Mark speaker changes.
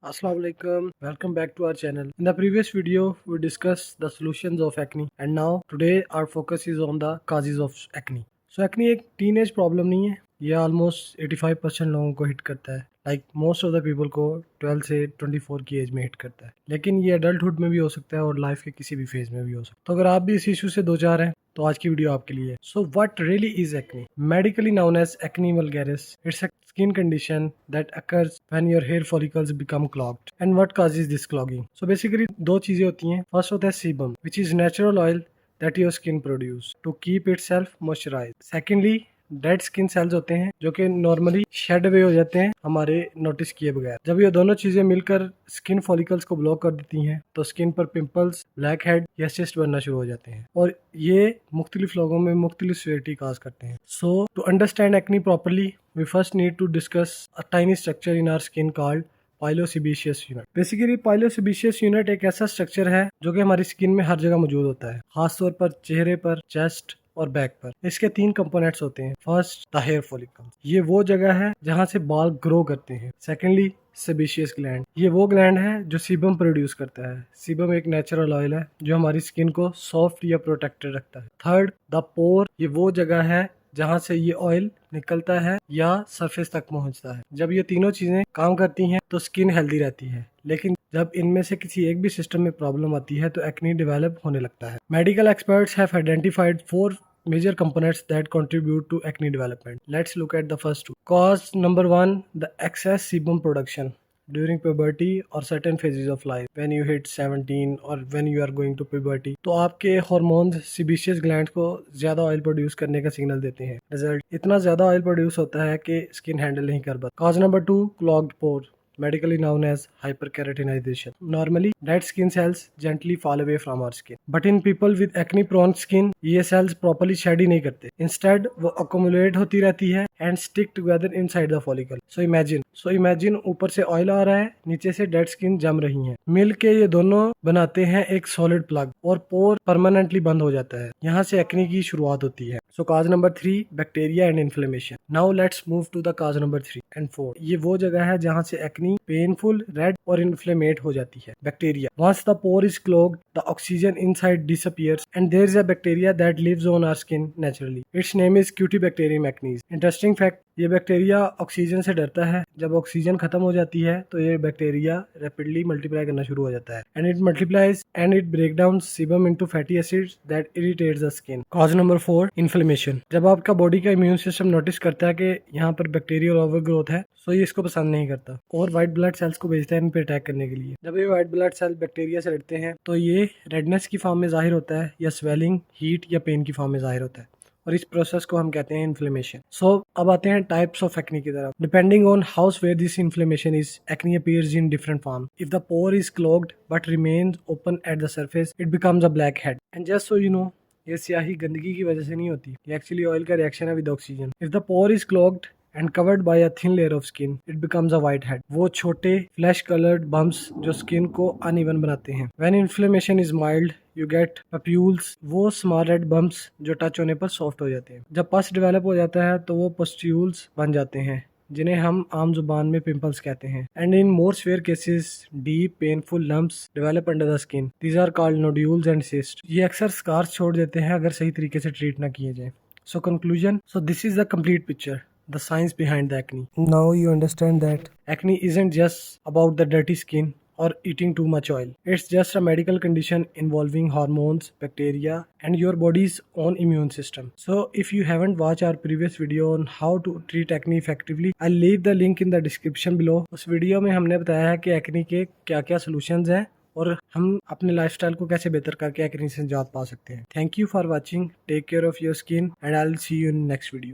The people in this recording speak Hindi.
Speaker 1: Assalamu alaikum. Welcome back to our channel. In the previous video, we discussed the solutions of acne, and now today our focus is on the causes of acne. So acne एक teenage problem नहीं है, ये almost 85% लोगों को hit करता है. Like most of the people को 12 से 24 की एज में हिट करता है, लेकिन ये adulthood में भी हो सकता है और लाइफ के किसी भी फेज में भी हो सकता है. तो अगर आप भी इस इशू से दो चार हैं तो आज की वीडियो आपके लिए है. So what really is acne? Medically known as acne vulgaris, it's a skin condition that occurs when your hair follicles become clogged. And what causes this clogging? So basically दो चीजें होती हैं. First होता है sebum, which is natural oil that your skin produce to keep itself moisturized. Secondly, dead skin cells होते हैं जो कि नॉर्मली शेड अवे हो जाते हैं हमारे नोटिस किए बगैर. जब ये दोनों चीजें मिलकर स्किन फॉलिकल्स को ब्लॉक कर देती हैं तो स्किन पर पिंपल्स, ब्लैक हेड या सिस्ट बनना शुरू हो जाते हैं और ये मुख्तलिफ लोगों में मुख्तलिफ सीवियरिटी काज करते हैं. So to understand acne properly we first need to discuss a tiny structure in our skin called pilosebaceous unit. Basically pilosebaceous unit एक ऐसा स्ट्रक्चर है जो कि हमारी स्किन में हर जगह मौजूद होता है, खासतौर पर चेहरे पर, चेस्ट और बैक पर. इसके तीन कंपोनेंट्स होते हैं. फर्स्ट, द हेयर फॉलिकल, ये वो जगह है जहां से बाल ग्रो करते हैं. सेकेंडली, सेबेशियस ग्लैंड, ये वो ग्लैंड है जो सीबम प्रोड्यूस करता है. सीबम एक नेचुरल ऑयल है जो हमारी स्किन को सॉफ्ट या प्रोटेक्टेड रखता है. थर्ड, द पोर, ये वो जगह है जहां से ये ऑयल निकलता है या सरफेस तक पहुंचता है. जब ये तीनों चीजें काम करती हैं तो स्किन हेल्दी रहती है, लेकिन जब इनमें से किसी एक भी सिस्टम में प्रॉब्लम आती है तो एक्ने डेवलप होने लगता है. Medical experts have identified 4 major components that contribute to acne development. Let's look at the first two. Cause number 1, the excess sebum production during puberty or certain phases of life. When you hit 17 or when you are going to puberty, तो आपके हार्मोन्स सीबेशियस ग्लैंड को ज्यादा ऑयल प्रोड्यूस करने का सिग्नल देते हैं. रिजल्ट, इतना ज्यादा ऑयल प्रोड्यूस होता है कि स्किन हैंडल नहीं कर पाती. Cause number 2, clogged pore, medically known as hyperkeratinization. Normally, dead skin cells gently fall away from our skin. But in people with acne-prone skin, ये cells properly shed ही नहीं करते. Instead, वो accumulate होती रहती है and stick together inside the follicle. So imagine ऊपर से oil आ रहा है, नीचे से dead skin जम रही हैं. मिल के ये दोनों बनाते हैं एक solid plug और pore permanently बंद हो जाता है. यहाँ से acne की शुरुआत होती है. So cause number 3, bacteria and inflammation. Now let's move to the cause number 3 and 4. ये वो जगह है जहाँ से acne painful, red और inflamed हो जाती है. Bacteria. Once the pore is clogged, the oxygen inside disappears and there is a bacteria that lives on our skin naturally. Its name is Cutibacterium acnes. Interesting fact, ये बैक्टीरिया ऑक्सीजन से डरता है. जब ऑक्सीजन खत्म हो जाती है तो ये बैक्टीरिया रैपिडली मल्टीप्लाई करना शुरू हो जाता है and it multiplies and it break down sebum into fatty acids that irritates the skin. Cause number 4, inflammation. जब आपका बॉडी का इम्यून सिस्टम नोटिस करता है कि यहाँ पर बैक्टीरियल ओवर ग्रोथ है तो ये इसको पसंद नहीं करता और व्हाइट ब्लड सेल्स को भेजता है इन पे अटैक करने के लिए. जब ये व्हाइट ब्लड सेल बैक्टीरिया से लड़ते हैं तो ये रेडनेस की फॉर्म में जाहिर होता है या स्वेलिंग, हीट या पेन की फॉर्म में जाहिर होता है और इस प्रोसेस को हम कहते हैं इन्फ्लेमेशन. सो अब आते हैं टाइप्स ऑफ एक्ने की तरफ. Depending on how severe this inflammation is, acne appears in different form. If the pore is clogged but remains open at the surface, it becomes a blackhead. And just so you know, ये स्याही गंदगी की वजह से नहीं होती, ये एक्चुअली ऑयल का रिएक्शन है with oxygen. If the pore is clogged and covered by a thin layer of skin, it becomes a white head. वो छोटे flesh colored bumps जो skin को uneven बनाते हैं. When inflammation is mild, you get papules, वो small red bumps जो टच होने पर सॉफ्ट हो जाते हैं. जब पस डेवलप हो जाता है तो वो pustules बन जाते हैं जिन्हें हम आम जुबान में पिंपल्स कहते हैं. And in more severe cases, deep painful lumps develop under the skin. These are called nodules and cyst. ये अक्सर स्कार्स छोड़ देते हैं अगर सही तरीके से ट्रीट ना किए जाए. So conclusion, so this is the complete picture, the science behind the acne. Now you understand that acne isn't just about the dirty skin or eating too much oil. It's just a medical condition involving hormones, bacteria and your body's own immune system. So if you haven't watched our previous video on how to treat acne effectively, I'll leave the link in the description below. उस वीडियो में हमने बताया है कि एक्ने के क्या क्या सॉल्यूशंस हैं और हम अपने लाइफस्टाइल को कैसे बेहतर करके एक्ने से निजात पा सकते हैं. Thank you for watching. Take care of your skin and I will see you in next video.